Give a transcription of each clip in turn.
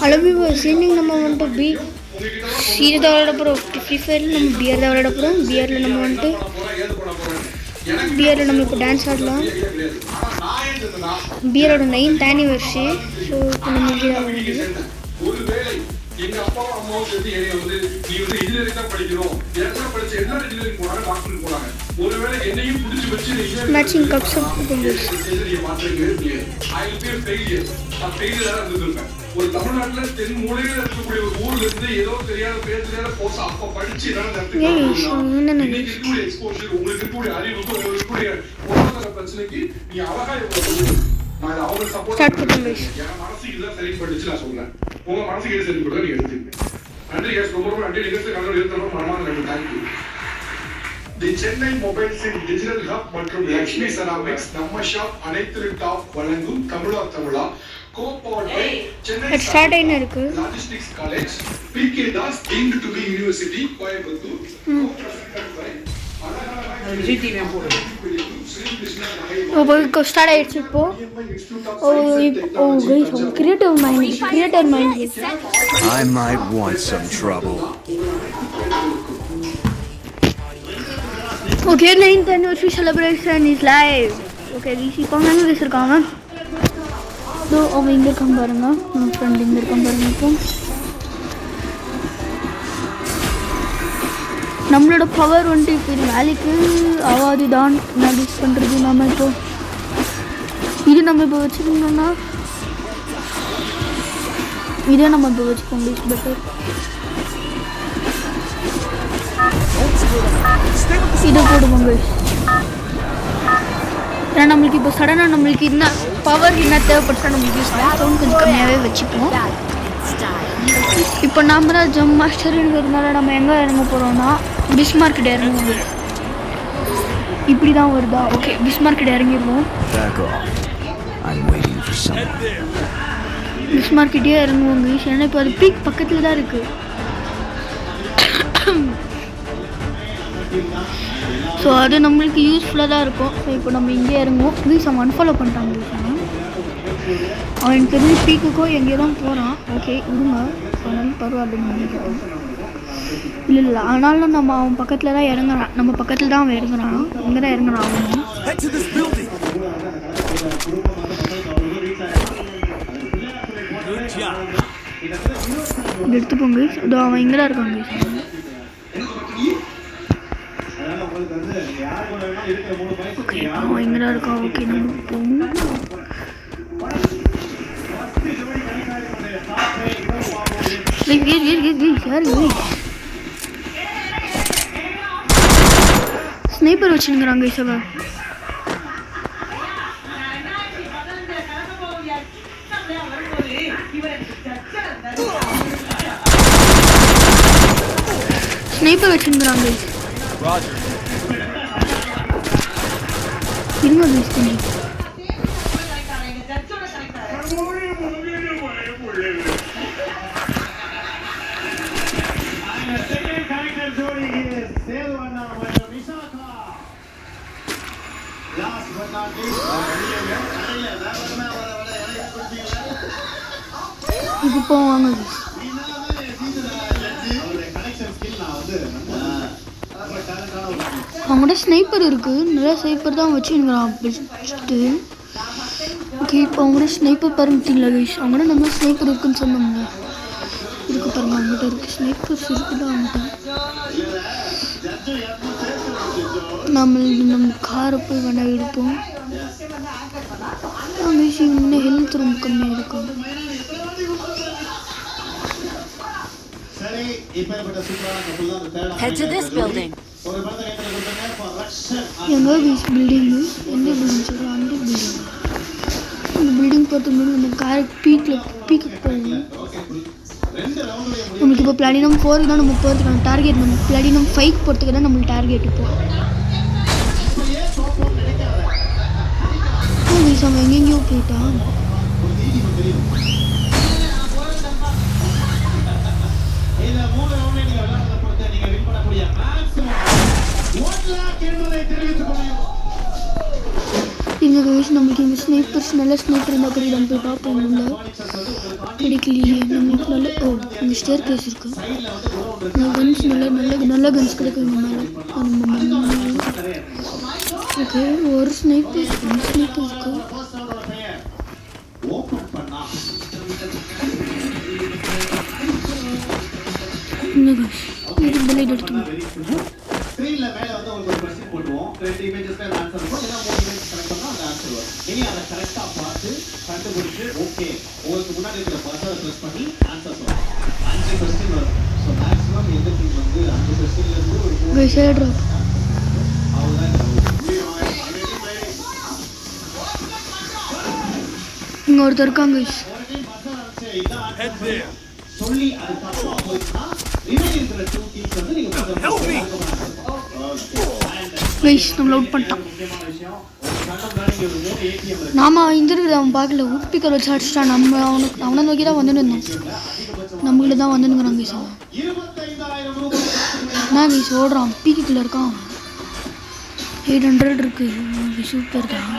அளவு சீனிங் நம்ம வந்துட்டு இது தான் விளையாட போகிறோம். ஃப்ரீ ஃபயரில் நம்ம பியர் தான் விளையாட போகிறோம். பியரில் நம்ம வந்துட்டு நம்ம இப்போ டான்ஸ் ஆடலாம். பியரோட 9th anniversary. ஸோ இப்போ நம்ம பியர் ஆடுறது. எங்க அப்பாவும் அம்மாவும் சேர்த்து என்னை வந்து நீ வந்து இன்ஜினியரிங் தான் படிக்கணும், ஏற்கனவே படிச்ச எல்லாரும் இன்ஜினியரிங் போனாங்க, டாக்டருக்கு போனாங்க, ஒருவேளை என்னையும் பிடிச்சி வச்சு மேட்சிங் கப்ஸ் ஒரு தமிழ்நாட்டுல தென் மூலையில இருக்கக்கூடிய ஒரு ஊர்ல இருந்து ஏதோ தெரியாத பேர் தெரியாத கோர்ஸ் அப்ப படிச்சு எக்ஸ்போஷர் உங்களுக்கு இருக்கக்கூடிய அறிவுக்கு உங்களுக்கு இருக்கக்கூடிய பொருளாதார பிரச்சனைக்கு நீ அழகா அவங்க சப்போர்ட் என் மனசுக்கு இதான் சரிப்பட்டுச்சு நான் சொல்றேன். உங்க மனசுக்கு எது சரிப்பட்டு நீங்க எடுத்துக்கங்க. நன்றி கேஸ், ரொம்ப ரொம்ப நன்றி. நிகழ்ச்சி கலந்து இருக்கிறோம் மனமான நன்றி. Thank you. The Chennai mobiles in digital hub மற்றும் லக்ஷ்மி செராமிக்ஸ் நம்ம ஷாப் அனைத்து டாப் வழங்கும் தமிழா கோபால் பை சென்னை இருக்கு logistics college PK Das deemed to be university Coimbatore start ஆயிடுச்சு இப்போ. Creative mind I might want some trouble. Okay, 9th anniversary celebration is live. Okay, DC பண்ணாங்க வச்சிருக்காங்க. அவங்க இங்க இருக்காங்க பாருங்க, நம்ம ஃப்ரெண்ட் இங்க இருக்காங்க பாருங்க. இப்போ நம்மளோட பவர் வந்துட்டு இப்போ இது வேலைக்கு ஆவாது தான் நடிஸ் பண்ணுறது. நம்ம இப்போ இது நம்ம இப்போ வச்சுக்கணும்னா இதே நம்ம இப்போ வச்சுக்கோங்க. It's better. இதை போடுவோங்க. ஏன்னா நம்மளுக்கு இப்போ சடனாக நம்மளுக்கு என்ன பவர் என்ன தேவைப்படுத்தா நம்மளுக்கு சவுண்ட் கொஞ்சம் கம்மியாகவே வச்சுப்போம். இப்போ நம்ம தான் ஜம் மாஸ்டருங்கிறதுனால நம்ம எங்கே இறங்க போகிறோம்னா பிஸ்மார்க்கிட்ட இறங்குவோம். இப்படி தான் வருதா? ஓகே, பிஸ்மார்க்கிட்ட இறங்கிடுவோம். பிஸ்மார்க்கிட்டே இறங்குவோங்க. ஏன்னா இப்போ அது பீக் பக்கத்தில் தான் இருக்குது. ஸோ அது நம்மளுக்கு யூஸ்ஃபுல்லாக தான் இருக்கும். ஸோ இப்போ நம்ம இங்கே இறங்குவோம். ப்ளீஸ் அவன் அன்ஃபாலோ பண்ணிட்டாங்க. அவன் தெரிஞ்சு பீக்குக்கோ எங்கேயோ தான் போகிறான். ஓகே விடுங்க, அதனால பரவாயில்ல. இல்லை ஆனாலும் நம்ம அவன் பக்கத்தில் தான் இறங்குறான். நம்ம பக்கத்தில் தான் அவன் இறங்குறான். இங்கே தான் இறங்குறான் அவன். எடுத்துப்போங்க. இதோ அவன் இங்கே தான் இருக்காங்க. ஓகே அவன் இங்கே தான் இருக்கான். ஓகே நம்ம போவோம். ஸ்னைப்பர் வச்சுருங்கிறாங்க. இசவா ஸ்னைப்பர் வச்சுருங்கிறாங்க. இருங்க யூஸ் பண்ணி இது போவாங்க. அவங்கள்ட்ட ஸ்னைப்பர் இருக்குது. நிறைய ஸ்னைப்பர் தான் வச்சுருக்கிறான் பெஸ்ட்டு. ஓகே இப்போ அவங்கள்ட்ட ஸ்னைப்பர் பாருங்க கைஸ். அவங்கள்ட்ட நம்ம ஸ்னைப்பர் இருக்குதுன்னு சொன்னோம்ல, இருக்கு பாருங்க. அவங்கள்ட்ட இருக்குது ஸ்னைப்பர்ஸ் இருக்குதா அவங்கள்ட்ட. நம்ம காரை போய் வேணா எடுப்போம். இன்னும் ஹெல்த் ரொம்ப கம்மியாக இருக்கும். Head to this building. எங்கே பில்டிங்கு? எந்த பில்டிங் சொல்கிறோம்? அந்த பில்டிங். அந்த பில்டிங் பார்த்து முன்னாடி நம்ம கார் பீக்கு போகணும். நம்மளுக்கு இப்போ பிளாட்டினம் 4 தான் நம்ம போகிறதுக்கான டார்கெட். நம்ம பிளாட்டினம் 5 போகிறதுக்கு தான் நம்மளுக்கு டார்கெட். இப்போ அவங்க எங்கெங்கேயோ போயிட்டான். இங்கே நம்மளுக்கு இந்த ஸ்னைப்பர்ஸ் நல்ல ஸ்னைப்பர் இருந்தால் கூட நம்ம போய் பார்ப்போம். கிடைக்கலையே நம்மளுக்கு நல்ல இந்த ஸ்டேர் கேஸ் இருக்கு கன்ஸ் நல்ல கன்ஸ் கிடைக்கும் இந்த மேலே ஓகே ஒரு ஸ்னேக் இருக்கு இது பிளேட் எடுத்துக்கணும் ஸ்கிரீன்ல மேல வந்து உங்களுக்கு ஒரு क्वेश्चन போடுவோம் ரெண்டு இமேजेसல ஆன்சர் இருக்கும் இல்ல மூணு இமேஜ் செலக்ட் பண்ணா அந்த ஆன்சர் வரும் இனி அத கரெக்ட்டா பார்த்து கண்டுபிடிச்சு ஓகே உங்களுக்கு முன்னாடி இருக்கிற பர்சனை பிரஸ் பண்ணி ஆன்சர் சொல்லணும் 5 क्वेश्चन வரும் சோ மேக்ஸिमम எந்த டீம் வந்து 5 क्वेश्चनல இருந்து ஒரு 3 கைஸ் டிராப் அவ்வளவுதான் இங்க ஒருத்தர் இருக்காங்க கைஸ் ஒரு டீம் பர்சன் வச்சு இத சொல்லி அது தப்பா போயிடுச்சுனா ரிமைனிங் இருக்கிற 2 டீம்ஸ் வந்து நீங்க கைஸ் நம்ம அவுட் பண்ணிட்டான் நாம இந்த இருக்கிற அவன் பார்க்கல உட்பிக்கர் வச்சு அடிச்சிட்டான் நம்ம அவனை நோக்கி தான் வந்துட்டு இருந்தோம் நம்மகிட்ட தான் வந்துனுங்கிறான் கைஸ் நான் கைஸ் ஓடுறான் பீக்கில் இருக்கான் 800 இருக்கு சூப்பர் தான்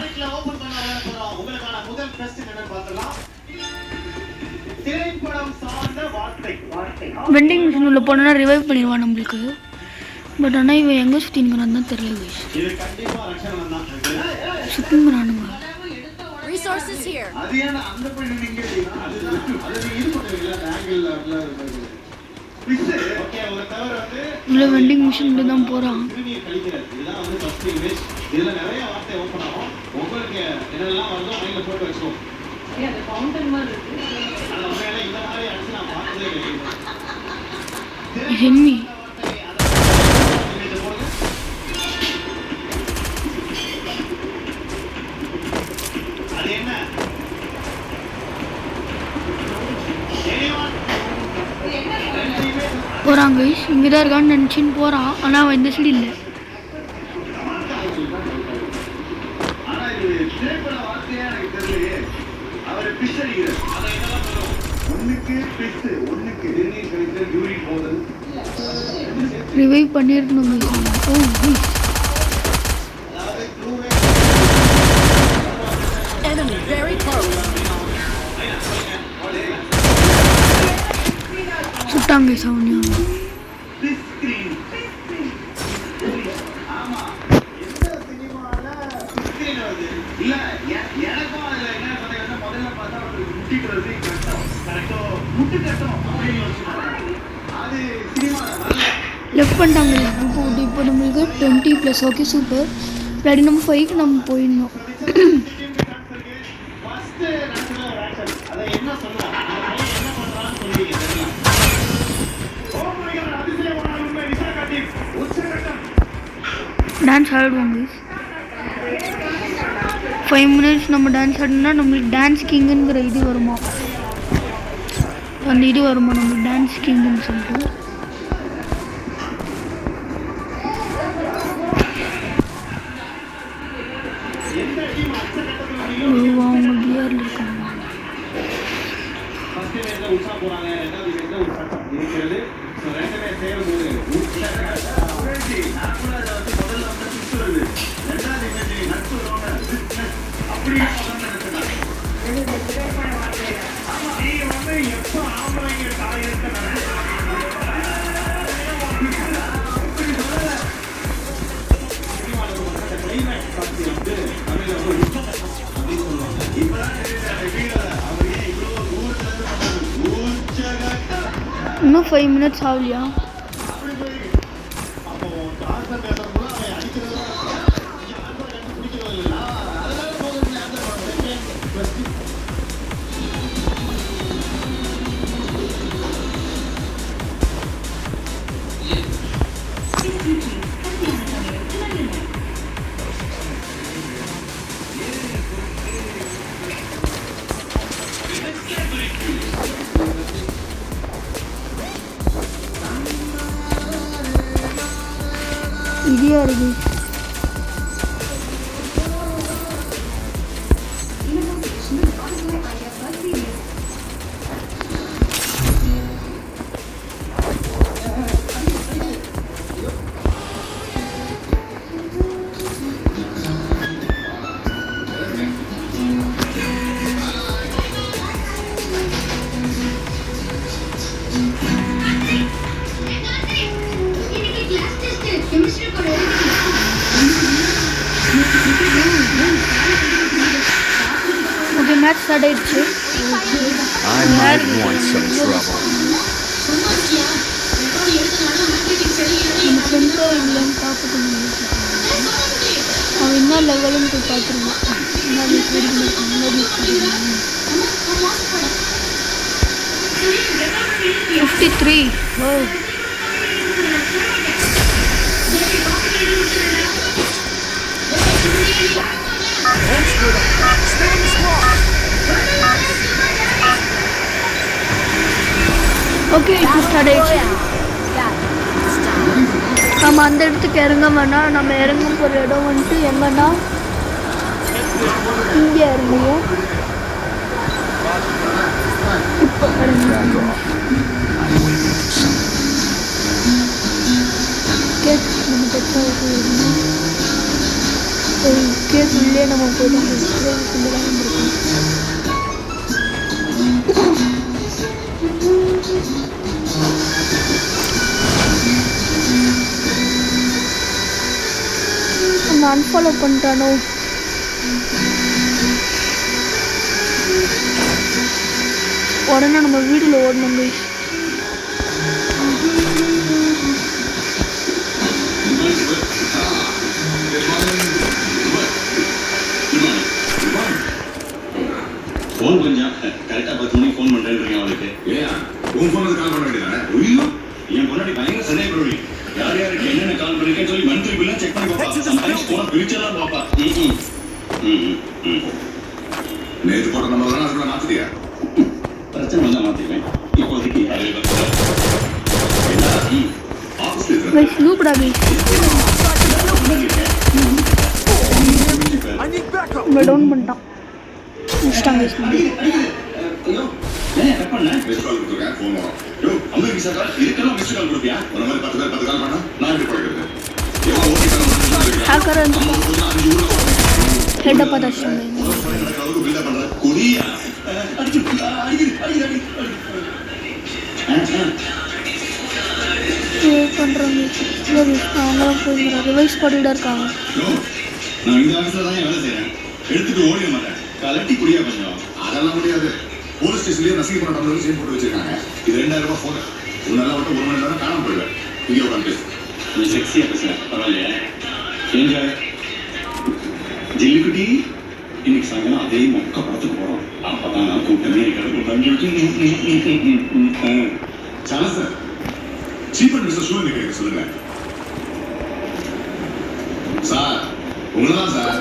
வெண்டிங் மிஷின் உள்ள போனா ரிவைவ் பண்ணிடுவான் நம்மளுக்கு பட் ஆனால் இவன் எங்கே சுற்றினுங்கிறான்னு தான் தெரியல கைஸ் சுற்றிங்கிறானுங்க இல்லை வெண்டிங் மிஷின் தான் போகிறான் ஹெம்மி போகிறான் கைஸ் இங்கே தான் இருக்கான்னு நினச்சின்னு போகிறான் ஆனால் அவன் இந்த சைடு இல்லை ரிவைவ் பண்ணியிருக்கணும் ஓ சுட்டாங்க சவுனியா லெஃப்ட் பண்ணிட்டாங்க இப்போ நம்மளுக்கு 20+ ஓகே சூப்பர் பிளாட்டினம் 5 நம்ம போயிடணும் டான்ஸ் ஆடுவாங்க 5 minutes நம்ம டான்ஸ் ஆடினா நம்மளுக்கு டான்ஸ் கிங்குங்கிற இது வருமா அந்த இது வருமா நம்மளுக்கு டான்ஸ் கிங்குன்னு சொல்லிட்டு அவங்க கியரில் இருக்காங்க இன்னும் 5 minutes ஆகலையா இடியா இருக்கு ஸ்டார்ட் ஆயிடுச்சு. I might want some trouble. நம்ம ஃப்ரெண்டோ இல்லைன்னு பார்த்துக்கணும். அவன் என்ன லெவலுன்னு போய் பார்த்துருவான். என்ன வீஸ் வெடிக்கணும். 53. ஓ ஓகே இப்போ ஸ்டார்ட் ஆயிடுச்சு. நம்ம அந்த இடத்துக்கு இறங்க வேணாம். நம்ம இறங்க போகிற இடம் வந்துட்டு எங்கன்னா இங்கே இறங்குவோம். இப்போ கேட் நம்ம பெற்றாவுக்கு கேட்குள்ளே நம்ம போயிட்டு நம்ம அன்ஃபாலோ பண்ணிட்டானோ. உடனே நம்ம வீட்டில் ஓடணும். ஃபோன் கொஞ்சம் கரெக்டாக 10 மணிக்கு ஃபோன் பண்ணுறேன் அவளுக்கு. ஏன் உன் ஃபோனுக்கு கால் பண்ண வேண்டியதானே? ஐயோ என் பொண்ணாடி பயங்கர சந்தேகப்படுவீங்க. யார் யாருக்கு என்னென்ன கால் பண்ணிருக்கேன்னு சொல்லி மந்த்லி பில்லாம் செக் பண்ணி பார்ப்பா. சம்டைம்ஸ் போன பிரிச்செல்லாம் பார்ப்பா. நேற்று போட்ட நம்பர் தானே அதுக்குள்ள மாற்றிட்டியா? பிரச்சனை வந்தால் மாற்றிக்குவேன். இப்போதைக்கு டவுன் பண்ணிட்டான். ரிவைஸ் பண்ணிட்டு இருக்காங்க. நான் இந்த ஆஃபீஸ்ல தான் வேலை செய்றேன். எடுத்துட்டு ஓடிட மாட்டேன். கலட்டி குடியா கொஞ்சம். அதெல்லாம் முடியாது. போலீஸ் ஸ்டேஷன்லயே நசிக்க பண்ண டம்ளர் சீன் போட்டு வச்சிருக்காங்க. இது 2000 ரூபாய் போன். உன்னால மட்டும் 1 மணி நேரம் காணாம போயிடுவேன். இங்கே உட்காந்து பேசு. நீ செக்ஸியா பேசுற. பரவாயில்லையா? என்ஜாய். ஜில்லுக்குட்டி இன்னைக்கு சாயங்காலம் அதே மொக்க படத்துக்கு போறோம். அப்பதான் நான் கூட்டமே சாலா சார் சீப் அண்ட் மிஸ்டர் ஷூ கேட்க சொல்லுங்க சார். உங்களதான் சார்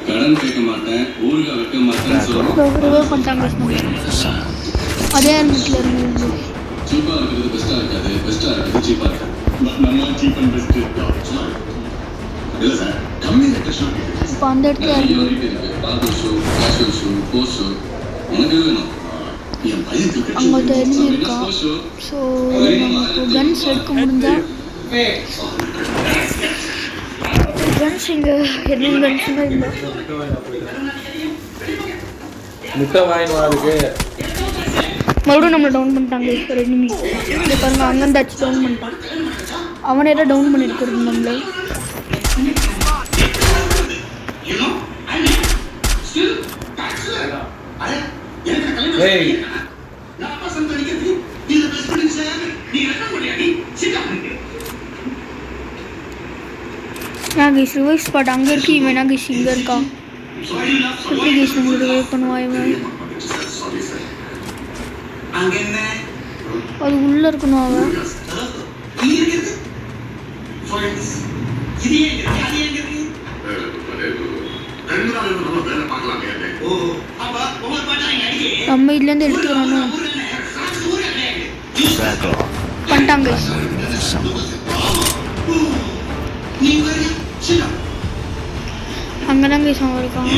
கடன் கேட்க மாட்டேன், ஊருக்கு வைக்க மாட்டேன்னு சொல்லுவோம். அதே வீட்டில் இருந்து சீப்பாக இருக்கிறது பெஸ்ட்டாக இருக்காது, பெஸ்ட்டாக இருக்கிறது சீப்பாக இருக்காது. நம்ம சீப் அண்ட் பெஸ்ட் இல்லை சார். கம்மி ரேட்டு ஷூ இப்போ அந்த இடத்துல இருக்கு. பாபு ஷூ, கேஷுவல் ஷூ, போஸ் ஷூ உனக்கு வேணும். என் பையனுக்கு அங்கே தெரிஞ்சிருக்கா. ஸோ நமக்கு கன்ஸ் எடுக்க முடிஞ்சா கன்ஸ் இங்கே என்ன கன்ஸ்னா இல்லை. முட்டை வாங்கிட்டு வரதுக்கு மறுபடியும் நம்மளை டவுன் பண்ணிட்டாங்க. இப்போ ரெண்டுமே இது பாருங்க, அங்கேருந்து அடிச்சு டவுன் பண்ணிட்டான். அவனே தான் டவுன் பண்ணியிருக்கிறது நம்மளை. நாகேஷ் ரிவைஸ் ஸ்பாட் அங்கே இருக்கு. இவன் நாகேஷ் இங்கே இருக்கான். எப்படி கேஷ் நம்ம ரிவைவ் பண்ணுவான் இவன்? அது உள்ள இருக்கணும். அவன் நம்ம இதுலேருந்து எடுத்துக்கிறானோ பண்ணிட்டாங்க. அங்கதான் கேஸ் அவன் இருக்கான்.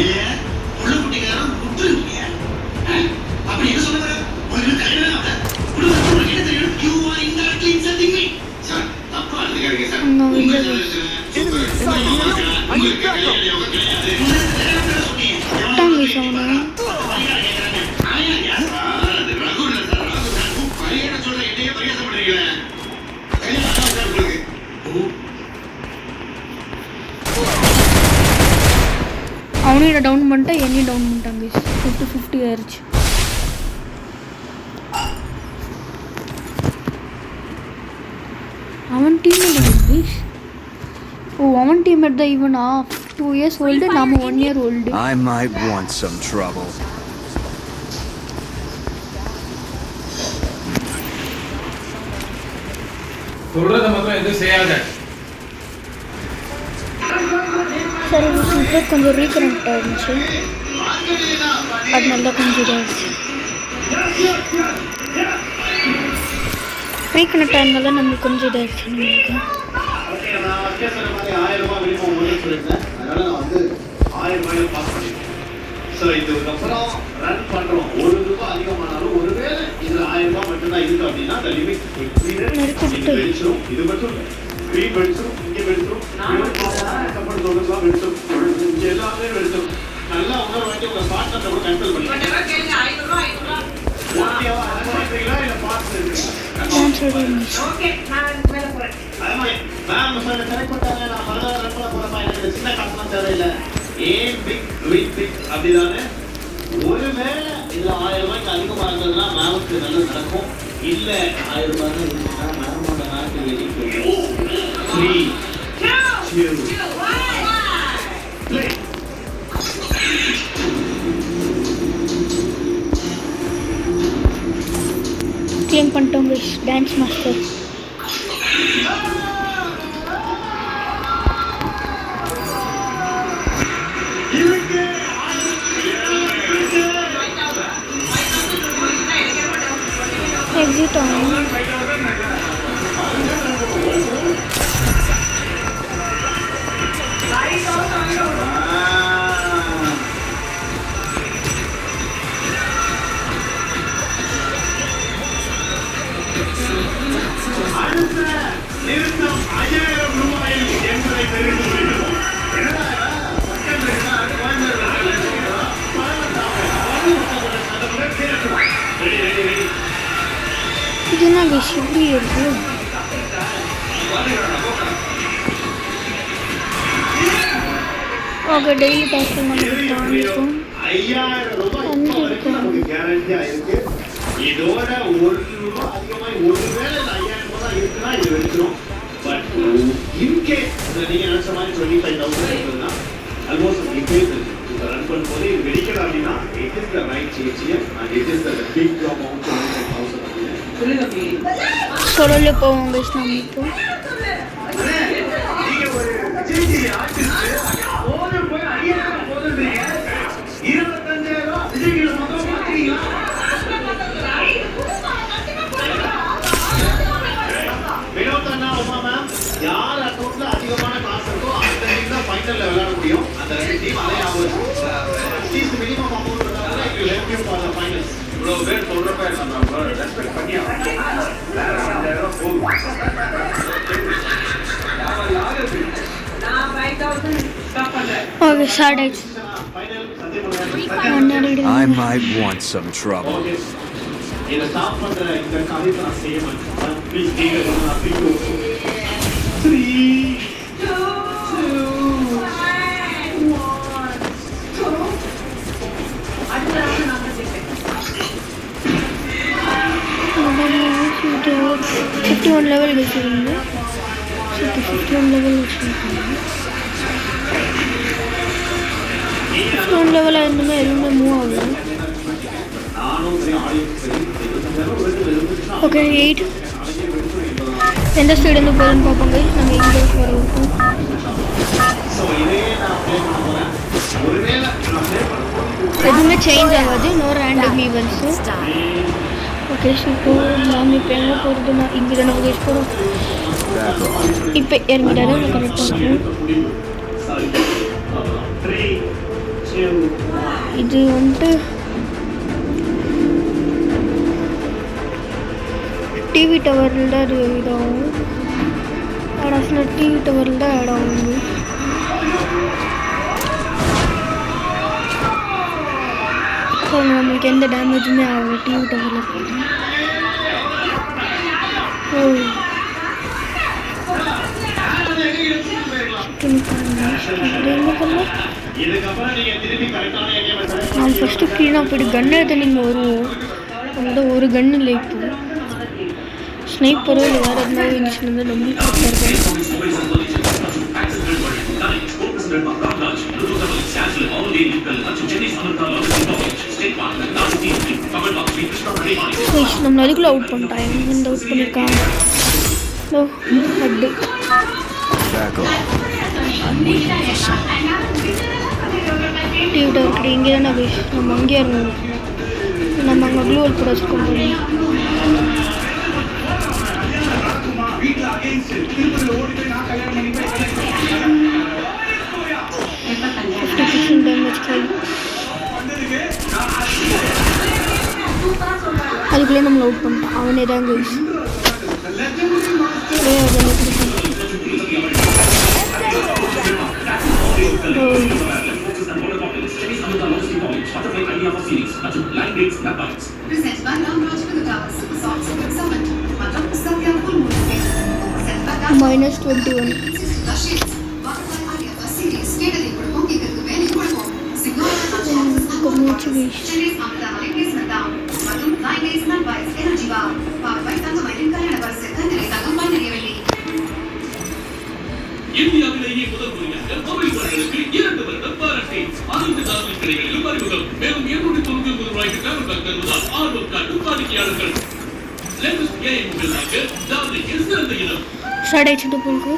அவனையும் டவுன் பண்ணிட்டா என்னையும் டவுன் பண்ணிட்டாங்க. 50-50 ஆயிடுச்சு. அவன் டீம்மேட் அவன் டீம்மேட் தான் இவனா 2 years old நாம 1 year old. I might want some trouble. சொல்றத மாத்திரம் எதுவும் செய்யாத. சரி இப்போ கொஞ்சம் ரீகனெக்ட் ஆயிருந்துச்சு, அதனால தான் கொஞ்சம் இதாகிடுச்சு. ரீகனெக்ட் ஆயிருந்தால நம்மளுக்கு கொஞ்சம் இதாகிடுச்சு. இதுக்கப்புறம் ரன் பண்றோம். ₹1 அதிகமானாலும் ஒருவேளை இதுல ₹1000 மட்டும்தான் இருக்கு அப்படின்னா அந்த லிமிட் வெடிச்சிடும். இது மட்டும் இல்லை, ஸ்கிரீன் வெடிச்சிடும், இங்க வெடிச்சிடும், வெடிச்சிடும், இங்க எல்லாமே வெடிச்சிடும். நல்லா உணர வேண்டிய உங்க பார்ட்னர் கூட கண்ட்ரோல் பண்ணி இல்ல பார்ட்னர் சின்ன காசெல்லாம் தேவையில்லை. ஏன் பிக் வின் பிக் அப்படிதானே. ஒருவேளை இதுல ₹1000 அதிகமா இருந்ததுன்னா மேமுக்கு நல்லது நடக்கும். இல்ல ₹1000 இருந்துச்சுன்னா மேமோட நாட்டு வெளியே 3 2 play. க்ளீன் பண்ணிட்டோம் டான்ஸ் மாஸ்டர். எக்ஸிட் ஆகும். நிறுத்தம் ₹5000 என்பதை தெரிந்து கொள்கிறோம். இது என்ன இப்படி இருக்கு? ஓகே, டெய்லி டாஸ்க் நமக்கு தாண்டிக்கும். ₹5000 நமக்கு கேரண்டியா இருக்கு. இதோட ₹1 அதிகமாய் ஒருவேளை ₹5000 தான் இருக்குன்னா இது வெடிச்சிடும். பட் இன்கேஸ் நீங்க நினைச்ச மாதிரி 25,000 இருக்குதுன்னா ஆல்மோஸ்ட் இப்போ ரன் பண்ணும்போது இது வெடிக்கல அப்படின்னா it is the right AGM and it is the big amount 25,000 அப்படின்னு சொல்லல போவோம் கைஸ். நம்ம இப்போ நீங்க ஒரு ஜிஜி ஆர்டிஸ்ட் ஓடு போய் ₹5000 போடுறீங்க. ₹25,000 விஜய்க்கு மொத்தம் பாத்தீங்களா? வினோதனா உமா மேம், யார் அக்கௌண்ட்ல அதிகமான காசு இருக்கோ அந்த டீம் தான் ஃபைனல்ல விளையாட முடியும். அந்த ரெண்டு டீம் அலையாகும். அட்லீஸ்ட் மினிமம் அமௌண்ட் இருந்தாலும் it will help you for the finals. இவ்வளவு பேர் சொல்றப்ப நம்ம ரெஸ்பெக்ட் பண்ணி வேற ₹5000 போகும். ஓகே, ஸ்டார்ட் ஆயிடுச்சு. I might want some trouble. இதை ஸ்டாப் பண்ற இந்த காரியத்தை நான் செய்ய மாட்டேன். ப்ளீஸ் நீங்க நான் பிடிக்கும் 3 2 1 அடுத்த நம்ம 51 லெவல் வச்சிருக்கீங்க. 51 லெவல் வச்சிருக்கீங்க. 51 லெவல் ஆயிருந்தா எதுவுமே மூவ் ஆகுது. ஓகே, 8 எந்த சைடு போகிறேன்னு பார்ப்போங்க. நம்ம இங்கே வர இருக்கும். எதுவுமே சேஞ்ச் ஆகாது. No random events. ஓகே, இப்போ நாம் இப்போ எங்கே போகிறது? நான் இங்கே தானே போய் போகிறோம். இப்போ இறங்கிட்டாலும் கரெக்டாக இருக்கும். இது வந்துட்டு டிவி டவரில் தான் இது இதாகும். ஆக்சுவலாக டிவி டவரில் தான் ஆட் ஆகும். ஸோ நம்மளுக்கு எந்த டேமேஜுமே ஆகலை டிவி டவரில் போட்டு. நான் நம்ம ஃபஸ்ட்டு கீழே போய்ட்டு கன் எடுத்து நீங்கள் வருவோம். அதோட ஒரு கன் இல்லை இப்போ. ஸ்னைப்பரோ இல்லை வேறு எதுனா இருந்துச்சுன்னா நம்மளுக்கு கரெக்டாக இருக்கும். நம்ம அதுக்குள்ளே அவுட் பண்ணிட்டான். எங்கேருந்து அவுட் பண்ணியிருக்கான்? Hut Back off. I'm waiting for someone. டியூட்டாக இருக்குது. இங்கே தானே பேசு. நம்ம அங்கேயே இருந்தோம். நம்ம அங்கே க்ளூவல் கூட வச்சுக்கோங்க. வீட்டுல அகைன்ஸ்ட் திருப்பதியில ஓடி போய் நான் கல்யாணம் பண்ணி போய் 50% டேமேஜ் காலி. அதுக்குள்ளே நம்மளை அவுட் பண்ணிட்டான். அவனே தான் கைஸ். -21. மூச்சு வீச்சு. இந்தியாவிலேயே முதல் முறையாக மொபைல் போன்களுக்கு 2 வருடம் வாரண்டி. அனைத்து தாவல் கடைகளிலும் அறிமுகம். மேலும் 299 ரூபாய்க்கு டிராவல் பேக் தருவதால் ஆர்வம் காட்டும் வாடிக்கையாளர்கள். லேட்டஸ்ட் ஏஐ மொபைலாக தாவலுக்கு சிறந்த இடம். ஸ்டார்ட் ஆயிடுச்சு போலுக்கு.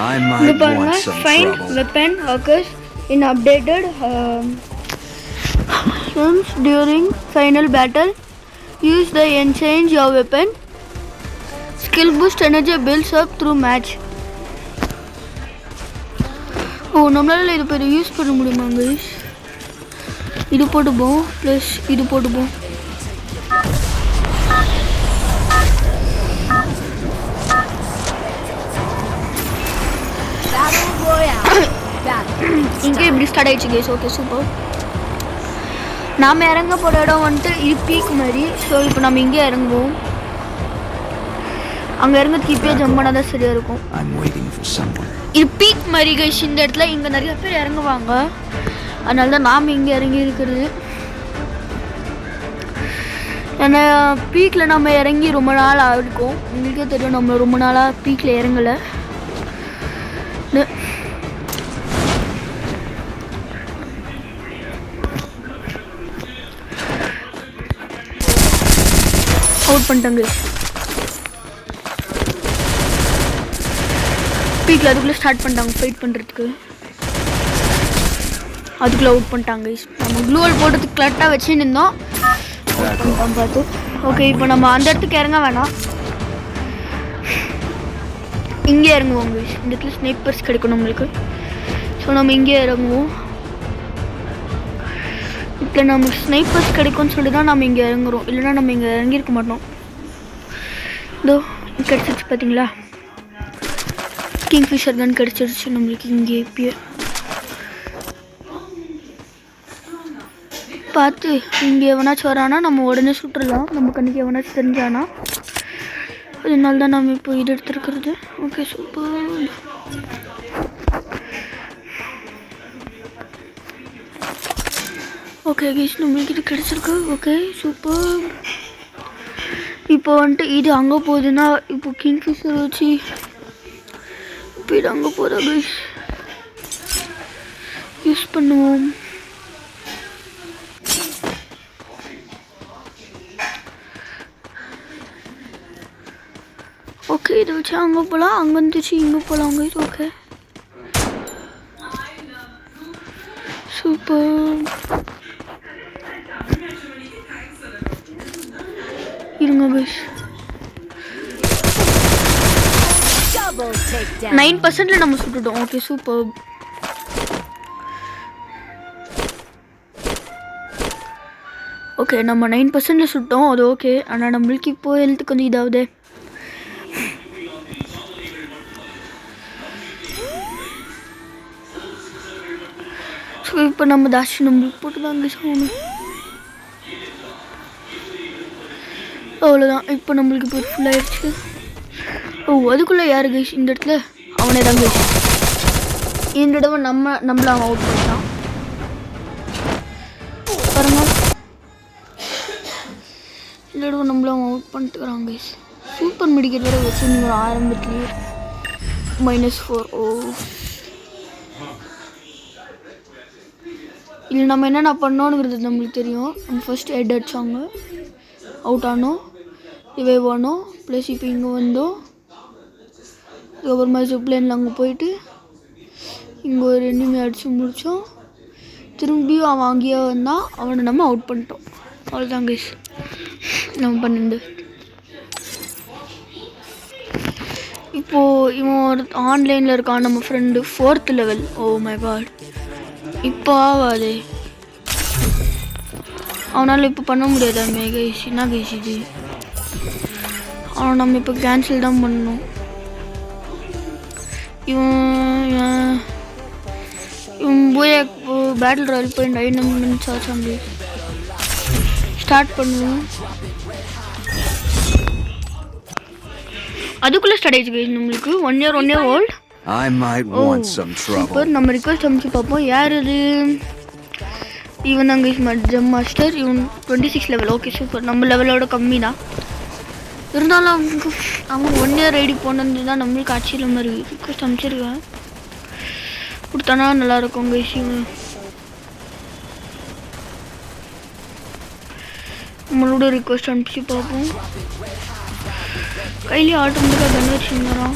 I இங்கே might பாருங்க. want some find trouble. Weapon occurs in updated during final battle. Use the change your weapon. Skill boost energy builds up through match. ஓ, நம்மளால இது பேர் யூஸ் பண்ண முடியுமா கைஸ்? இது போட்டுப்போம் ப்ளஸ் இது போட்டுப்போம். இங்கே இப்படி ஸ்டார்ட் ஆயிடுச்சு கைஸ். Okay super. நாம் இறங்க போகிற இடம் வந்துட்டு இது பீக் மாதிரி. ஸோ இப்போ நம்ம இங்கே இறங்குவோம். அங்கே இறங்கிறதுக்கு இப்போயே ஜம்ப் பண்ணால் தான் சரியாக இருக்கும். I'm waiting for someone. இது பீக் மாதிரி கைஸ். இந்த இடத்துல இங்கே நிறைய பேர் இறங்குவாங்க. அதனால தான் நாம் இங்கே இறங்கி இருக்கிறது. ஏன்னா பீக்கில் நம்ம இறங்கி ரொம்ப நாள் ஆகிருக்கும். உங்களுக்கே தெரியும் நம்ம ரொம்ப நாளாக பீக்கில் இறங்கலை. அவுட் பண்ணிட்டாங்க பீக்கில். அதுக்குள்ளே ஸ்டார்ட் பண்ணிட்டாங்க ஃபைட் பண்ணுறதுக்கு. அதுக்குள்ளே அவுட் பண்ணிட்டாங்க. நம்ம க்ளூவல் போடுறதுக்கு கரெக்டாக வச்சுன்னு இருந்தோம். பார்த்து ஓகே. இப்போ நம்ம அந்த இடத்துக்கு இறங்க வேணாம். இங்கே இறங்குவோம் கைஸ். இந்த இடத்துல ஸ்னைப்பர்ஸ் கிடைக்கும் நம்மளுக்கு. ஸோ நம்ம இங்கே இறங்குவோம். இப்போ நமக்கு ஸ்னைப்பர்ஸ் கிடைக்கும்னு சொல்லிட்டு தான் நம்ம இங்கே இறங்குறோம். இல்லைனா நம்ம இங்கே இறங்கியிருக்க மாட்டோம். இதோ கிடச்சிருச்சு பார்த்தீங்களா? கிங்ஃபிஷர் கன் கிடச்சிருச்சு நம்மளுக்கு இங்கே. இப்பயே பார்த்து இங்கே எவனாச்சும் வரானா நம்ம உடனே சுட்டுடலாம். நம்ம கண்ணுக்கு எவனாச்சும் தெரிஞ்சானா. அதனால தான் நம்ம இப்போ இது எடுத்துருக்கிறது. Okay super. ஓகே கைஸ் நம்மளுக்கு இது கிடச்சிருக்கு. Okay super. இப்போ வந்துட்டு இது அங்கே போகுதுன்னா இப்போ கிங்ஃபிஷர் வச்சு இப்போ இது அங்கே போகிற கைஸ் யூஸ் பண்ணுவோம். ஓகே இதை வச்சு அங்கே போகலாம். அங்கே இருந்துச்சு இங்கே போகலாம் கைஸ். Okay super. இருங்க கைஸ். 9% நம்ம சுட்டுட்டோம். Okay super. ஓகே நம்ம 9% சுட்டோம். அது ஓகே. ஆனால் நம்மளுக்கு இப்போ ஹெல்த் கொஞ்சம் இதாகுது. ஸோ இப்போ நம்ம தாஷ் நம்மளுக்கு போட்டுதாங்க சாமி. அவ்வளோதான். இப்போ நம்மளுக்கு இப்போ ஃபுல்லாகிடுச்சு. ஓ அதுக்குள்ளே யார் கைஸ் இந்த இடத்துல? அவனே தான் கைஸ். இந்த தடவை நம்மளை அவன் அவுட் பண்ணிட்டான். பாருங்க இல்லைடோ நம்மளும் அவுட் பண்ணிட்டுக்கிறாங்க கைஸ். சூப்பர் மெடிக்கெட் வேறு வச்சு நீங்கள் ஆரம்பத்துலேயே -4. ஓ இல்லை நம்ம என்னென்ன பண்ணோங்கிறது நம்மளுக்கு தெரியும். நம்ம ஃபஸ்ட் ஹெட் அடித்தாங்க, அவுட் ஆனோம், ரிவைவ் ஆனோம். ப்ளஸ் இப்போ இங்கே வந்தோம், அதுக்கப்புறமா ஜிப்லைனில் அங்கே போயிட்டு இங்கே ஒரு எனிமி அடித்து முடித்தோம். திரும்பியும் அவன் அங்கேயே வந்தான், அவனை நம்ம அவுட் பண்ணிட்டோம். அவ்வளோதான் கைஸ் நம்ம பண்ணிட்டு. இப்போது இவன் ஒரு ஆன்லைனில் இருக்கான் நம்ம friend, 4th level. Oh my god, இப்போ ஆகாது அவனால் இப்போ பண்ண முடியாதாமே கைஸ். என்ன கைஸ் இது, அவனை நம்ம இப்போ கேன்சல் தான் பண்ணணும். இவன் போய் பேட்டில் ராயல் போய் 9 minutes ஆச்சு. ஸ்டார்ட் பண்ணுவோம். அதுக்குள்ளே ஸ்டார்ட் ஆயிடுச்சு கைஸ் நம்மளுக்கு. 1 year old. I might want some trouble. இப்போ நம்ம ரிக்வெஸ்ட் அனுப்பிச்சு பார்ப்போம். யார் இது? இவன் தான் கைஸ் ஜெம் மாஸ்டர். இவன் 26 லெவல். ஓகே சூப்பர், நம்ம லெவலோட கம்மி தான். இருந்தாலும் அவன் 1 year ஐடி போனது தான் நம்மளுக்கு ஆச்சரியம் மாதிரி. ரிக்வெஸ்ட் அனுப்பிச்சிருக்கேன், கொடுத்தானா நல்லாயிருக்கும் கைஸ். இவன் நம்மளோட ரிக்வெஸ்ட் அனுப்பிச்சு பார்ப்போம். கையிலே ஆட்டோமேட்டிக்காக கன் வச்சுருந்தான்.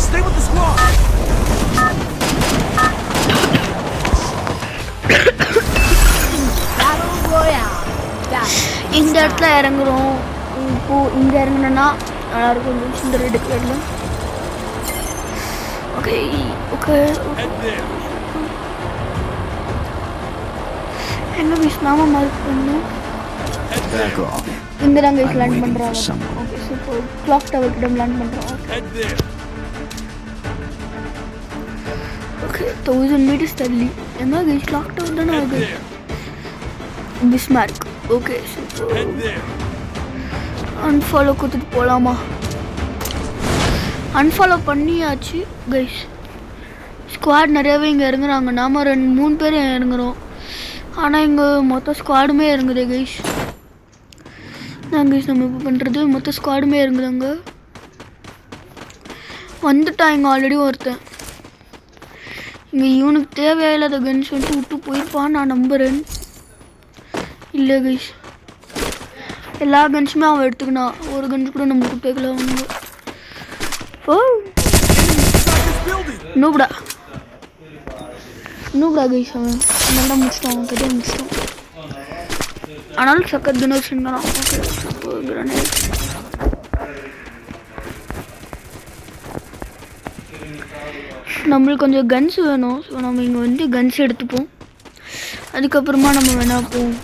Stay with the squad. இந்த இடத்துல இறங்குறோம். இப்போ இங்கே இறங்கினா நல்லாயிருக்கும் இந்த ரெட் கலர்ல. ஓகே ஓகே எங்கே கைஸ் நாம மார்க் பண்ணோம். Back off. இங்கே தான் கைஸ் லேண்ட் பண்ணுறாங்க. ஓகே சூப்பர், கிளாக் டவர் கிட்ட லேண்ட் பண்ணுறோம். ஓகே 1000 meters தள்ளி என்ன கைஸ் கிளாக் டவர் தானே ஆகுது. பிஸ்மார்க். ஓகே சூப்பர், அன்ஃபாலோ கொடுத்துட்டு போகலாமா? அன்ஃபாலோ பண்ணியாச்சு கைஸ். ஸ்குவாட் நிறையாவே இங்கே இறங்குறாங்க. நாம் 2-3 பேர் இறங்குறோம், ஆனால் இங்கே மொத்த ஸ்குவாடுமே இறங்குது கைஸ். நான் கைஸ் நம்ம இப்போ பண்ணுறது மொத்த ஸ்குவாடுமே இறங்குதாங்க. வந்துட்டான் இங்கே ஆல்ரெடி ஒருத்தன். இங்கே இவனுக்கு தேவையில்லாத கன்ஸ் வந்துட்டு விட்டு போயிருப்பான் நான் நம்புகிறேன். இல்லை கைஸ் எல்லா கன்ஸுமே அவன் எடுத்துக்கினான், ஒரு கன்ஸ் கூட நம்மளுக்கு கேட்கல அவங்க. ஓ நூப்டா கைஸ், அவன் நல்லா முடிச்சிட்டான், அவன் கதையை முடிச்சிட்டான். ஆனாலும் சக்கர் கன் வச்சுருந்தான். Okay grenade. நம்மளுக்கு கொஞ்சம் கன்ஸ் வேணும். ஸோ நம்ம இங்கே வந்து கன்ஸ் எடுத்துப்போம், அதுக்கப்புறமா நம்ம வேணா போவோம்.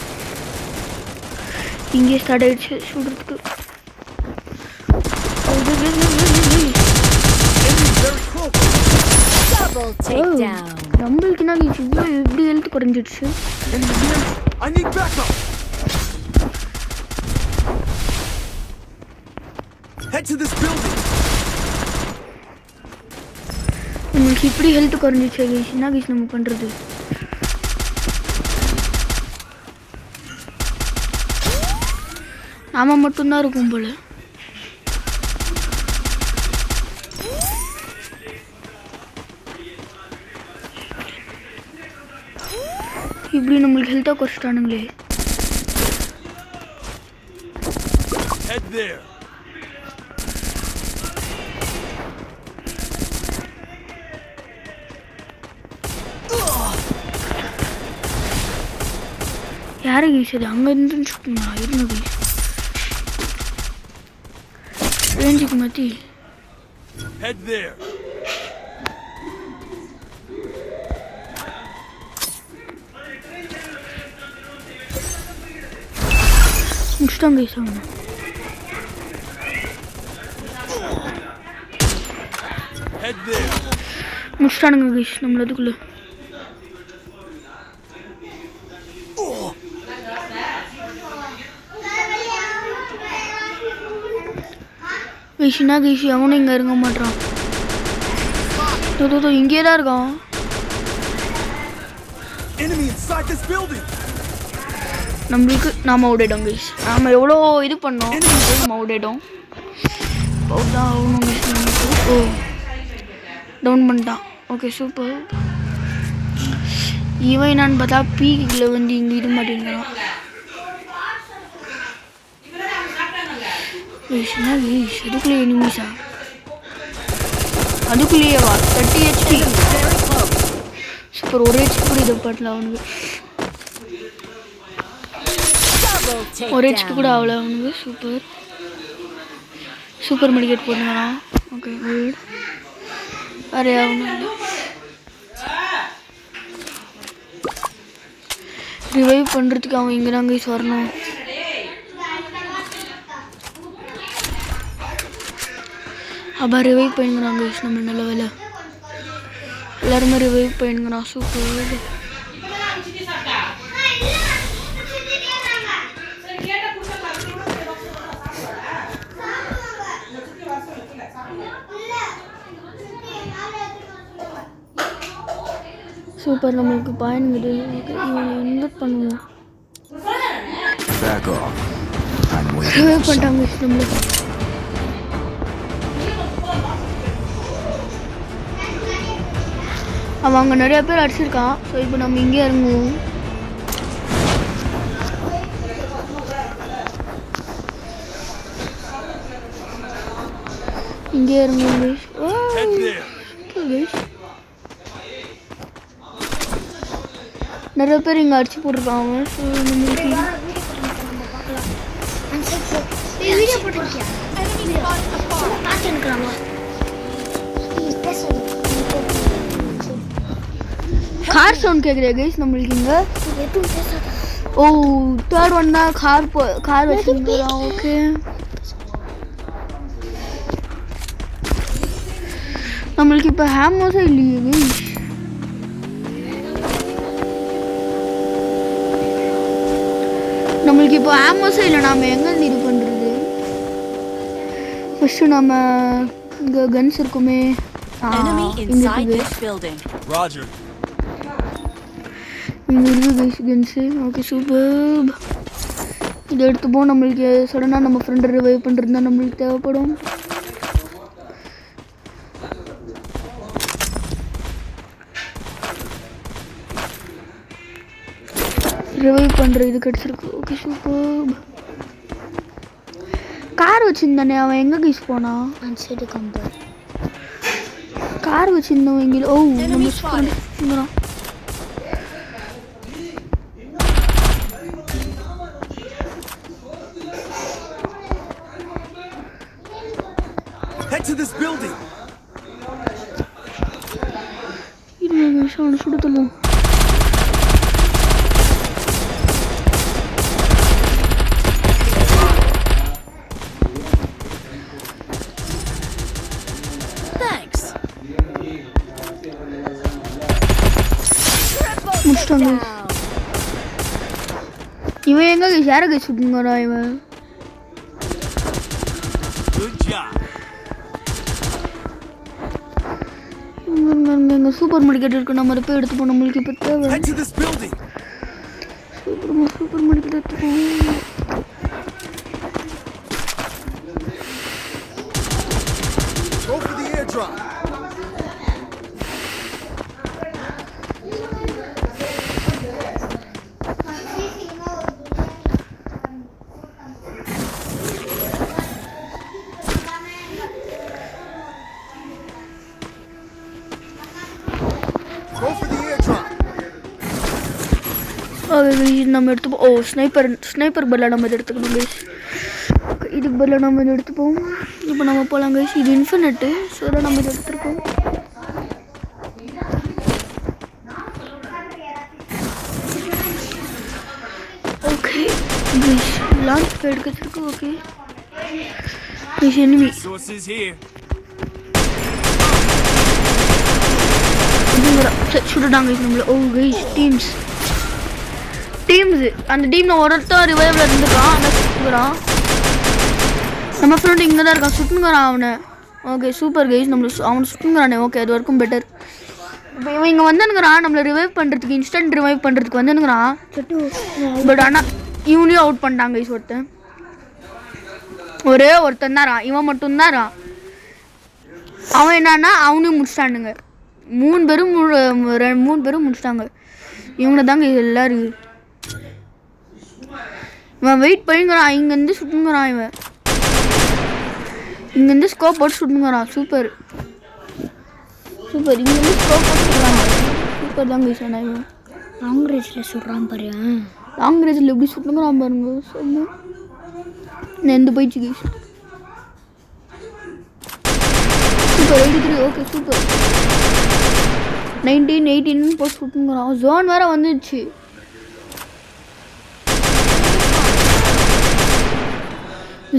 இங்கே ஸ்டார்ட் ஆகிடுச்சு சுடுறதுக்கு. நம்மளுக்கு என்ன இவ்வளோ எப்படி ஹெல்த் குறைஞ்சிடுச்சு. நம்மளுக்கு இப்படி ஹெல்த் குறைஞ்சிச்சு கைஸ். என்ன கைஸ் நம்ம பண்ணுறது? நாம மட்டும்தான் இருக்கும் போல. இப்படி நம்மளுக்கு ஹெல்த்தாக குறைச்சிட்டானுங்களே. யாரை கீசது அங்கே இருந்துன்னு சுட்டுங்களா? இருங்க கீஸ் ரேஞ்சுக்கு மாற்றி. முடிச்சிட்டாங்க கீஸ் அவங்க. முடிச்சிட்டானுங்க கீஸ் நம்மள அதுக்குள்ள. கிஷினா கிஷி அவனும் இங்கே இருக்க மாட்டான். தோ இங்கே தான் இருக்கான். நம்மளுக்கு நாம் அவுடேட்டோம் கைஸ். நாம் எவ்வளோ இது பண்ணோம் நம்ம அவுடேட்டோம். அவுட்தான் ஆகணும் கைஸ் நமக்கு. ஓ டவுன் பண்ணிட்டான். Okay super. இவன் என்னான்னு பார்த்தா பீக்கில் வந்து இங்கே இது மாட்டேங்கிறான். என்ன கைஸ் அதுக்குள்ளே எனிமீஸா? அதுக்குள்ளேயேவா? 30 HP. சூப்பர். ஒரு HP கூட இதை பட்டல அவனுக்கு. ஒரு HP கூட ஆகல அவனுக்கு. சூப்பர். சூப்பர் மெடிக்கெட் போட்டுங்கிறான். Okay good. அரே அவனு ரிவைவ் பண்ணுறதுக்கு அவன் இங்கே தான் கைஸ் வரணும். அப்போ ரிவைவ் பண்ணிக்கிறான் கைஸ். நம்ம நல்ல வேலை எல்லாருமே ரிவைவ் பண்ணிக்கிறான். சூப்பர். சூப்பர். நம்மளுக்கு பாயிண்ட் இன்வெஸ்ட் பண்ணுவோம். Back off. I'm waiting. Revive பண்ணிட்டாங்க நம்மளுக்கு. அவன் அங்கே நிறைய பேர் அடிச்சிருக்கான். ஸோ இப்போ நம்ம இங்கே இறங்குவோம். இங்கே இறங்குவோம் கைஸ். நிறைய பேர் இங்கே அடிச்சு போட்டிருக்காங்க. ஸோ நம்மளுக்கு கார் சவுண்ட் கேட்குறியா கைஸ் நம்மளுக்கு இங்கே? ஓ தேர்ட் ஒன் தான் கார் வச்சுருக்கலாம். ஓகே நம்மளுக்கு இப்போ ஹேமோஸும் இல்லையே கைஸ். நம்மளுக்கு இப்போ ஹேமோஸும் இல்லை. நாம் எங்கேருந்து இது பண்ணுறது? ஃபஸ்ட்டு நம்ம இங்கே கன்ஸ் இருக்குமே. இங்கே இருக்குது கைஸ் கன்ஸு. Okay super. இதை எடுத்துப்போம். நம்மளுக்கு சடனாக நம்ம ஃப்ரெண்டை ரிவைவ் பண்ணுறது தான் நம்மளுக்கு தேவைப்படும். ரிவைவ் பண்ணுற இது கிடச்சிருக்கு. Okay super. கார் வச்சுருந்தானே அவன் எங்கே கைஸ் போனான்? கார் வச்சுருந்தோம் எங்கே? ஓ நம்ம இங்கேறான். அவனை சுட தள்ளுவோம். முடிச்சிட்டாங்க. இவன் எங்க யார கை சுட்டுங்கடா இவன்? இங்க சூப்பர் மார்க்கெட் இருக்கு. நம்ம அதை போய் எடுத்துப்போம். நம்மளுக்கு இப்போ தேவை சூப்பர் மார்க்கெட் எடுத்துப்போம். நம்ம எடுத்துப்போம். ஓ ஸ்னைப்பர் பதிலாக நம்ம இதை எடுத்துக்கணும் கைஸ். இதுக்கு பதிலாக நம்ம இதை எடுத்துப்போம். இப்போ நம்ம போகலாம் கைஸ். இது இன்ஃபினிட்டு. ஸோ தான் நம்ம இதை எடுத்துருக்கோம். ஓகே கைஸ் லான்ச் பேட் கிடச்சிருக்கு. ஓகே கைஸ் எனிமி சுட்டுட்டாங்க நம்மள. ஓ கைஸ் டீம்ஸ் அந்த டீம்ல ஒருத்தர் ரிவைவ்ல இருந்துக்கிறான். அந்த சுத்துறான். நம்ம ஃப்ரெண்ட் இங்கே தான் இருக்கான், சுட்டுங்கிறான் அவனை. ஓகே சூப்பர் கைஸ், அவனை சுட்டுங்கிறானே. ஓகே அது வரைக்கும் பெட்டர். இப்போ இவன் இங்கே வந்துனுங்கிறான் நம்மளை ரிவைவ் பண்ணுறதுக்கு, இன்ஸ்டன்ட் ரிவைவ் பண்ணுறதுக்கு வந்துனுங்கிறான். பட் ஆனால் இவனையும் அவுட் பண்ணிட்டாங்க கைஸ். ஒரே ஒருத்தன் தான், இவன் மட்டும்தான். அவன் என்னன்னா அவனையும் முடிச்சிட்டானுங்க. 3 பேரும் முடிச்சிட்டாங்க. இவனை தாங்க எல்லாரும். இவன் வெயிட் பண்ணிங்கிறான், இங்கேருந்து சுட்டுங்கிறான். இவன் இங்கேருந்து ஸ்கோப் போட்டு சுட்டுங்கிறான். சூப்பர் இங்கேருந்து ஸ்கோப் போட்டு சுடுறாங்க. சூப்பர் தாங்க சொன்னா. இவன் லாங் ரேஞ்சில் சுடுறான் பாரு. லாங் ரேஞ்சில் எப்படி சுட்டுங்கிறான் பாருங்க. சொல்லு எந்த போயிடுச்சு கைஸ். சூப்பர் 83. ஓகே சூப்பர் 19 18 போட்டு சுட்டுங்கிறான். ஜோன் வேற வந்துடுச்சு.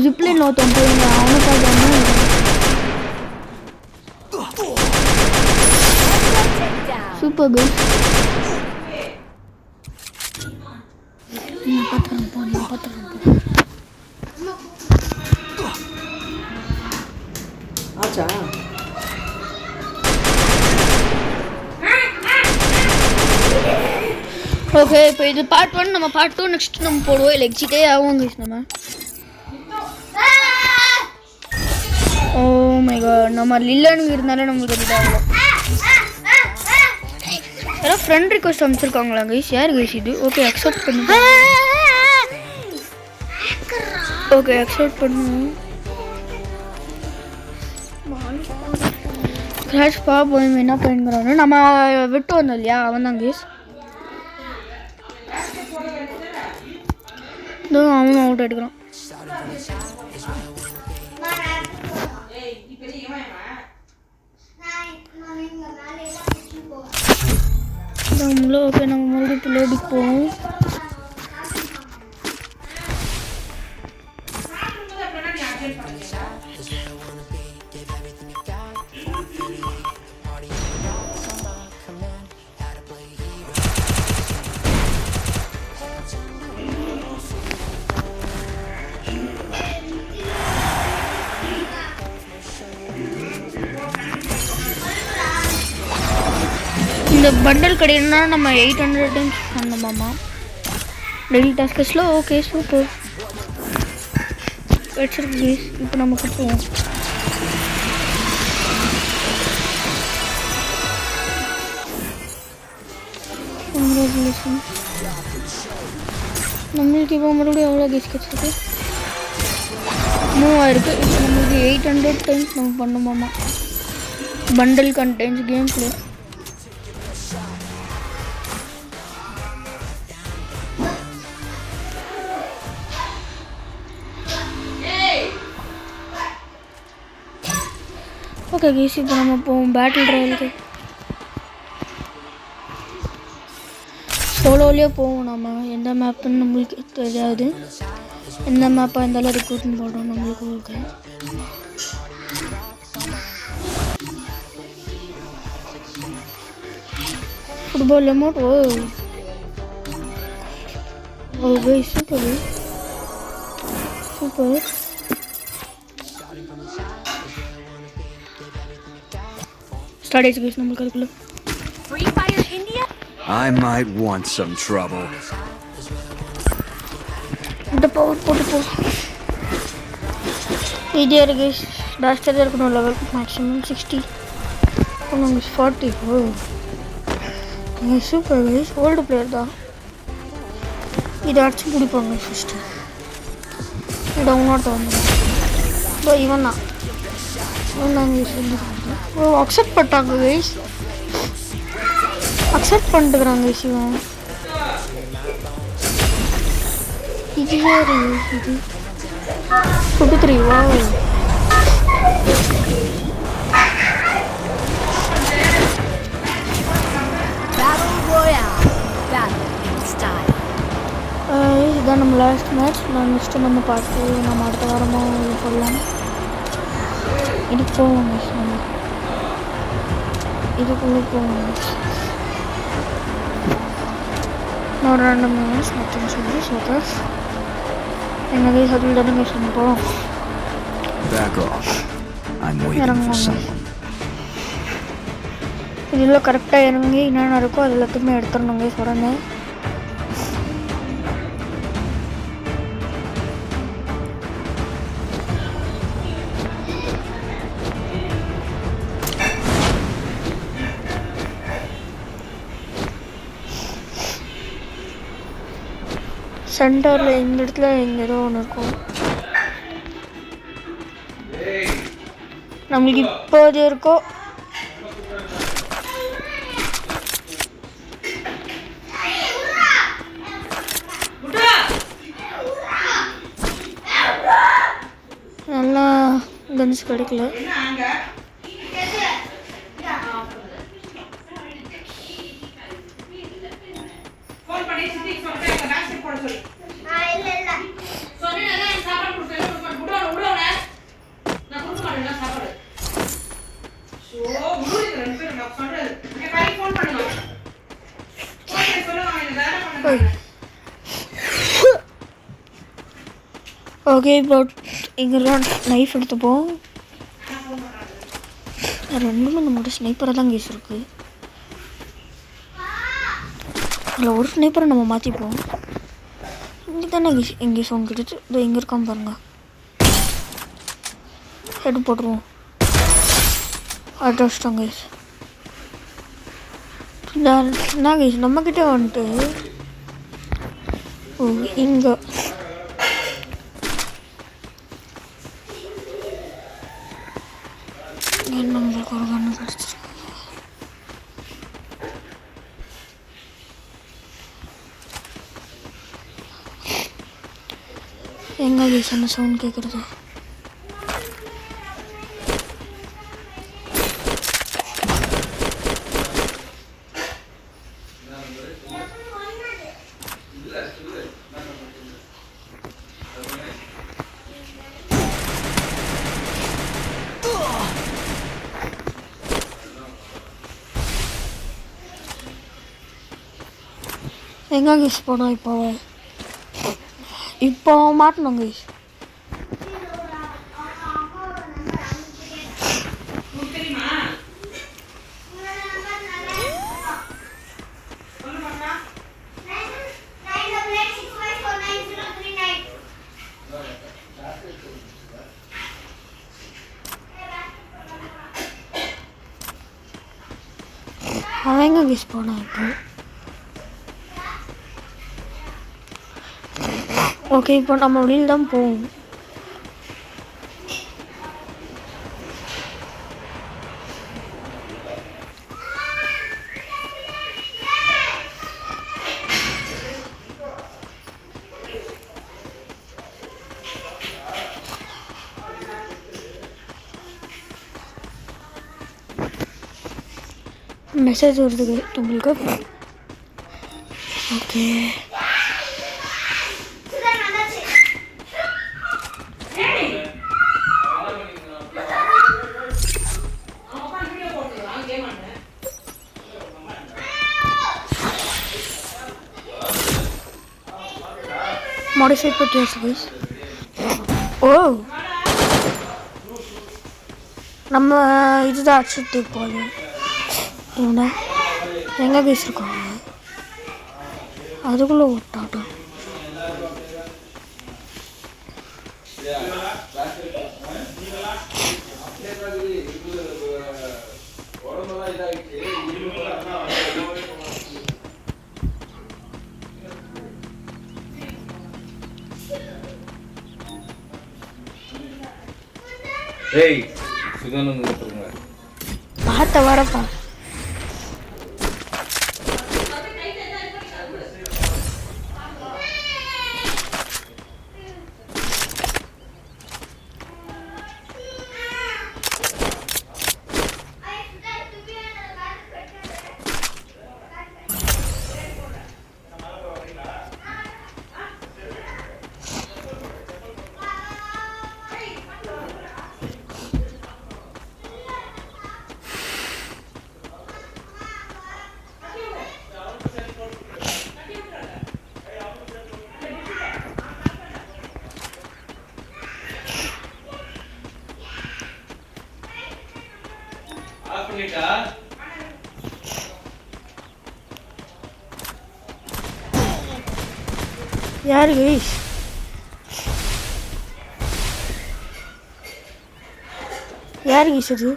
ஜிப்லைன் ஒருத்தன் போயிருங்க, அவனை பார்த்தாங்க. Super guys. பார்த்துக்கிறேன் போ. ஆச்சா ஓகே இப்போ இது பார்ட் 1. நம்ம பார்ட் 2 நெக்ஸ்ட் நம்ம போடுவோம். இல்லை எக்ஸிட்டே ஆகும் கைஸ். நம்ம ஓ மை காட், நம்ம லில்லனுங்க இருந்தாலும் நம்மளுக்கு இதாகல. யாரோ ஃப்ரெண்ட் ரிக்வெஸ்ட் அனுப்பிச்சிருக்காங்களா கைஸ்? யார் கைஸ் இது? ஓகே அக்செப்ட் பண்ணுங்க. ஓகே அக்செப்ட் பண்ணுங்க. கிராஷ் பாப்போம் என்ன பண்ணுறான்னு. நம்ம விட்டு வந்தோம் இல்லையா, அவன் தான் கைஸ். அவனும் அவுட் எடுக்கிறான். ஓகே நம்ம மறுபடியும் பிள்ளைக்கு போவோம். இந்த பண்டல் கிடையாதுன்னா நம்ம 800 டைம்ஸ் பண்ணணுமாம்மா டெய்லி டாஸ்கஸில். ஓகே சூப்பர் வச்சிருக்கு கைஸ். இப்போ நம்ம கட்டுவோம். நம்மளுக்கு இப்போ மறுபடியும் எவ்வளோ கைஸ் கிடச்சிருக்கு? 3000. இப்போ நம்மளுக்கு 800 டைம்ஸ் நம்ம பண்ணணுமாம்மா. Bundle contents game play. Okay guys இப்போ நம்ம போவோம் பேட்டில் ராயலுக்கு. சோலோலேயே போவோம். நம்ம எந்த மேப்புன்னு நம்மளுக்கு தெரியாது. எந்த மேப்பாக இருந்தாலும் ரெக்ரூட்னு போடுறோம் நம்மளுக்கு. Okay football amount. ஓ guys super super. Studies guys நம்மளுக்கு அதுக்குள்ள. Free Fire India? I might want some trouble. இந்த பவர் போட்டு போ. இதே guys டாஸ்டர் இருக்கணும். Level maximum 60. நம்ம 40. ஓ சூப்பர் guys. ஓல்டு பிளேயர் தான். இதை அடிச்சு பிடிப்பாங்க ஃபர்ஸ்ட். இதை உன்னோட்ட வந்து இவன் தான் அக்செப்ட் பண்ணிட்டாங்க கைஸ். Accept பண்ணிட்டுக்கிறாங்க guys. இவன் இது யாரு? இது 53. வா Battle Royale. Battle in style. இதுதான் நம்ம லாஸ்ட் மேட்ச். நான் நெக்ஸ்ட்டு நம்ம பார்த்து நம்ம அடுத்த வாரமாக போடலாம். இதுக்கு போவோம் நம்ம இதுக்குள்ளே போவோம். நான் 2 மினிட்ஸ் மொத்தம் சொல்லி சொல்கிறேன். எங்கள் கைஸ் அதில் தானே கைஸ் நம்ம போவோம். Back off. I'm waiting for someone. இதில் கரெக்டாக இறங்கி என்னென்ன இருக்கோ அது எல்லாத்தையுமே எடுத்துடணுங்க உடனே. சென்டரில் இந்த இடத்துல இங்கே ஏதோ ஒன்று இருக்கும். நம்மளுக்கு இப்போது இருக்கோ நல்லா கன்ஸ் கிடைக்கல. ஓகே, இப்போ இங்கெல்லாம் நைஃப் எடுத்துப்போம். ரெண்டுமே நம்மளோட ஸ்னைப்பரை தான் கேஸ் இருக்குது. அதில் ஒரு ஸ்னைப்பரை நம்ம மாற்றிப்போம். இங்கே தானே இங்கே சவுண்ட் கிடச்சி இதோ இங்கே இருக்காம பாருங்க. ஹெட் போட்டுருவோம். அட்ரஸ்டாங்க கேஸ். என்ன கேஸ் நம்மக்கிட்டே வந்துட்டு இங்கே நம்மளுக்கு ஒரு கண்ணு கிடச்சிருக்கு. எங்கே கேஸ் அந்த சவுண்ட் கேட்குறது? எங்கே கேஸ் போனோம்? இப்போ மாட்டணும் கேஸ். அவன் எங்கே கேஸ் போனான் இப்போ? ஓகே, இப்போ நம்ம வெளியில் தான் போவோம். மெசேஜ் வருது உங்களுக்கு. Okay, modify pictures guys. Oh, நம்ம இதுதான் அடிச்சுட்டு போகுது. இவனை எங்கே பேசியிருக்காங்க? அதுக்குள்ளே விட்டாட்டும். ஏய் சுதானந்த் கூப்பிடுங்க. பார்த்த வரப்பா. ஆஃப் பண்ணிட்டா யாரு கைஸ்? யாரு கைஸ் அது?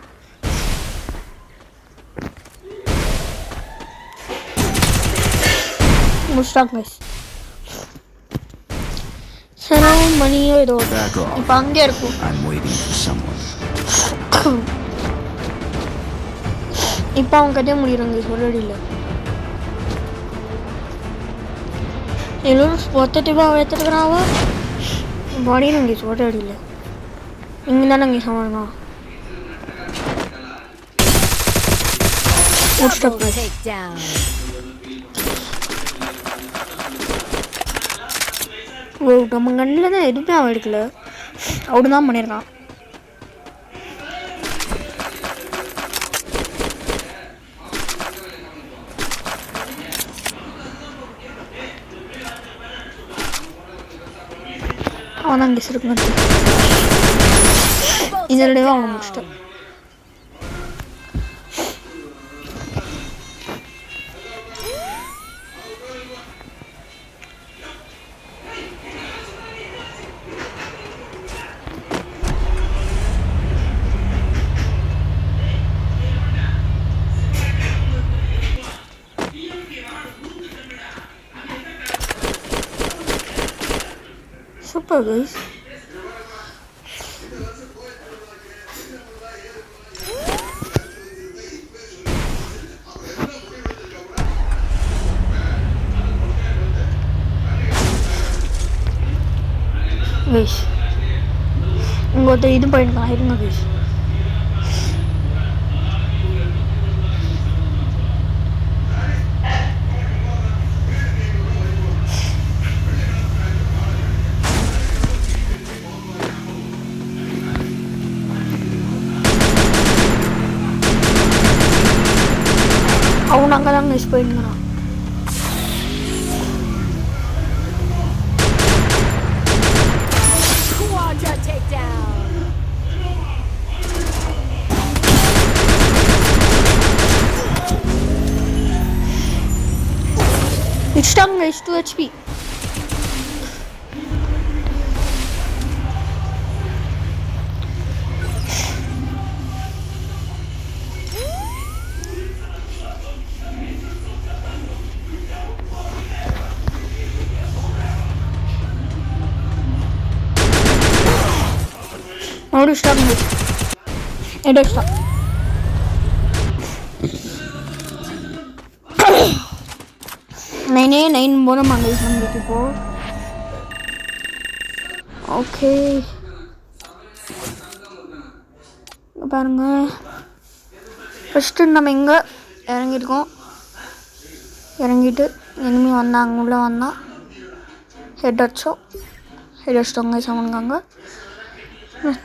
முடிச்சிட்டாங்க கைஸ். சரி மணியோ ஏதோ இப்போ அங்கே இருக்கும். I'm waiting for someone. இப்போ அவங்க கதையை முடிகிறாங்க சொல்லடி இல்லை. எல்லோரும் மொத்தத்தையும் வைத்துருக்குறாங்க. பாடியும் நாங்கள் சொல்லடி இல்லை. இங்கே தான் நாங்கள் சமாளிங்க. Double takedown. ஓ நம்ம கண்ணில் தான் எதுவுமே அவன் எடுக்கல. அவனு தான் பண்ணியிருக்கான். அவன் தான் கெஸ் இருக்கு. இதோடய அவனை முடிச்சிட்டான். Super guys. Guys, இங்கே இது போயிருக்கான். இருங்க guys. அவன் அங்கே தான் மிஸ் போயிருந்தான். Quadra takedown. It's done guys, 2 HP. Now stop guys. It stop. Nine போனோம் அங்கே நம்மளுக்கு இப்போ. ஓகே பாருங்க. ஃபஸ்ட்டு நம்ம இங்கே இறங்கியிருக்கோம். இறங்கிட்டு இனிமேல் வந்தாங்க. உள்ளே வந்தால் ஹெட் அடிச்சிட்டோங்க சமங்காங்க.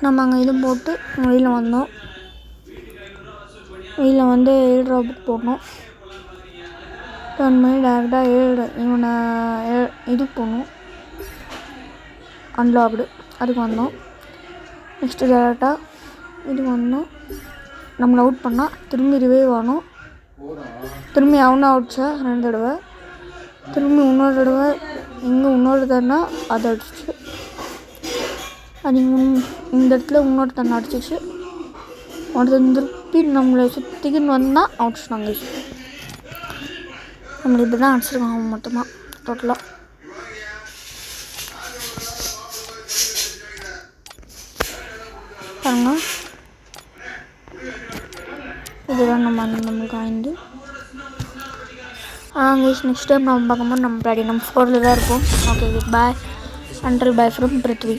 நம்ம அங்கே இது போட்டு வெளியில் வந்தோம். வெளியில் வந்து 7 ராபுக்கு போடணும். டர்ன் பண்ணி டேரெக்டாக 7 இவனை இதுக்கு போகணும். அன்லாக்டு அதுக்கு வந்தோம். நெக்ஸ்ட்டு டேரெக்டாக இதுக்கு வந்தோம். நம்மளை அவுட் பண்ணால் திரும்பி ரிவைவ் ஆகணும். திரும்பி அவனை அவுட்ச்சா 2 தடவை. திரும்பி இன்னொரு தடவை இங்கே இன்னொரு தடவை அதை அடிச்சிச்சு. அது இந்த இடத்துல இன்னொரு தண்ணி அடிச்சிச்சு. ஒருத்தன் திருப்பி நம்மளை சுற்றிக்கின்னு வந்தால் அவுட்ஸ்னாங்க. நம்மளை இப்படி தான் அடிச்சிருக்காங்க மொத்தமாக டோட்டலாக. பாருங்க இதுதான் நம்மளுக்கு ஆயிருந்து. நெக்ஸ்ட் டைம் நம்ம பார்க்கும்போது நம்ம பிளாட்டினம் 4 தான் இருப்போம். Okay bye. Under bye from Prithvi.